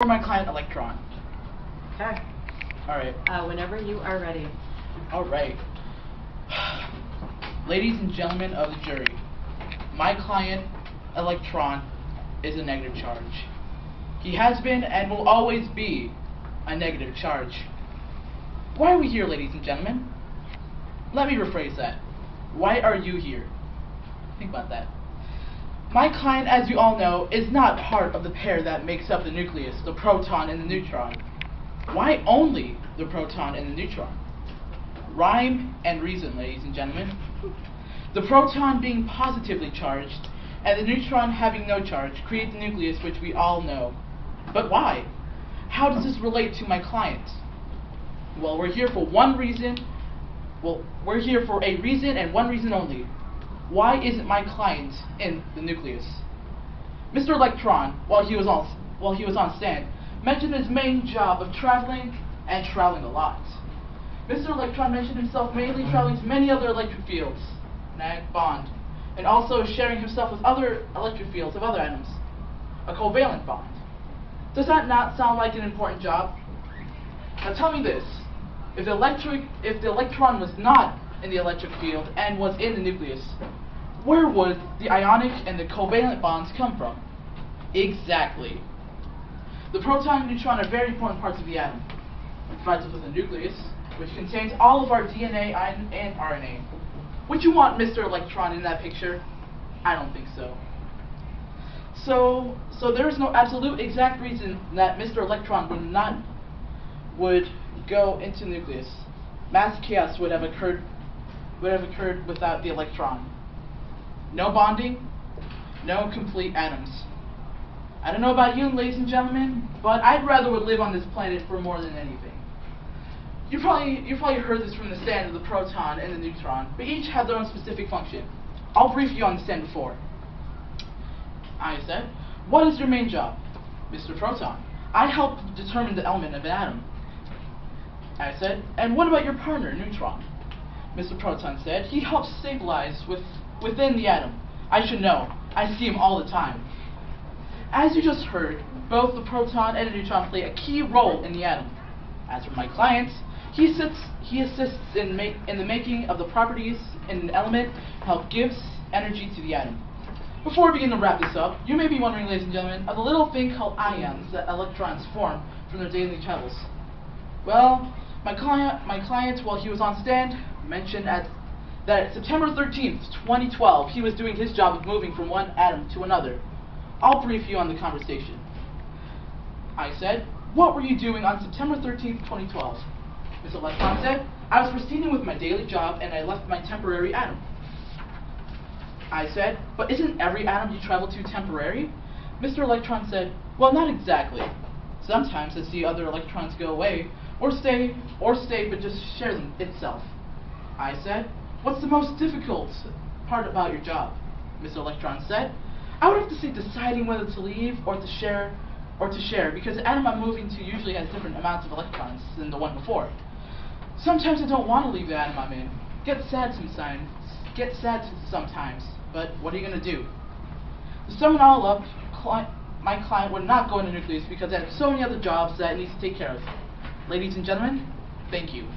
For my client Electron. Okay. Alright. Whenever you are ready. Alright. Ladies and gentlemen of the jury, my client Electron is a negative charge. He has been and will always be a negative charge. Why are we here, ladies and gentlemen? Let me rephrase that. Why are you here? Think about that. My client, as you all know, is not part of the pair that makes up the nucleus, the proton and the neutron. Why only the proton and the neutron? Rhyme and reason, ladies and gentlemen. The proton being positively charged and the neutron having no charge create the nucleus, which we all know. But why? How does this relate to my client? Well, we're here for one reason. Well, we're here for a reason and one reason only. Why isn't my client in the nucleus? Mr. Electron, while he was on stand, mentioned his main job of traveling and traveling a lot. Mr. Electron mentioned himself mainly traveling to many other electric fields, bond, and also sharing himself with other electric fields of other atoms, a covalent bond. Does that not sound like an important job? Now tell me this, if the electron was not in the electric field and was in the nucleus, where would the ionic and the covalent bonds come from? Exactly. The proton and neutron are very important parts of the atom. It provides us with a nucleus, which contains all of our DNA and RNA. Would you want Mr. Electron in that picture? I don't think so. So there is no absolute exact reason that Mr. Electron would go into the nucleus. Mass chaos would have occurred without the electron. No bonding, no complete atoms. I don't know about you, ladies and gentlemen, but I'd rather would live on this planet for more than anything. You probably heard this from the stand of the proton and the neutron, but each have their own specific function. I'll brief you on the stand before. I said, what is your main job? Mr. Proton, I help determine the element of an atom. I said, and what about your partner, neutron? Mr. Proton said, he helps stabilize within the atom. I should know. I see him all the time. As you just heard, both the proton and the neutron play a key role in the atom. As for my client, he assists in the making of the properties in an element, help gives energy to the atom. Before we begin to wrap this up, you may be wondering, ladies and gentlemen, of the little thing called ions that electrons form from their daily travels. Well, my client, while he was on stand, mentioned that September 13th, 2012, he was doing his job of moving from one atom to another. I'll brief you on the conversation. I said, what were you doing on September 13th, 2012? Mr. Electron said, I was proceeding with my daily job and I left my temporary atom. I said, but isn't every atom you travel to temporary? Mr. Electron said, well, not exactly. Sometimes I see other electrons go away, or stay, but just share them itself. I said, what's the most difficult part about your job? Mr. Electron said, I would have to say deciding whether to leave or to share, because the atom I'm moving to usually has different amounts of electrons than the one before. Sometimes I don't want to leave the atom I'm in. Get sad sometimes, but what are you going to do? To sum it all up, my client would not go into nucleus because I have so many other jobs that it needs to take care of. Ladies and gentlemen, thank you.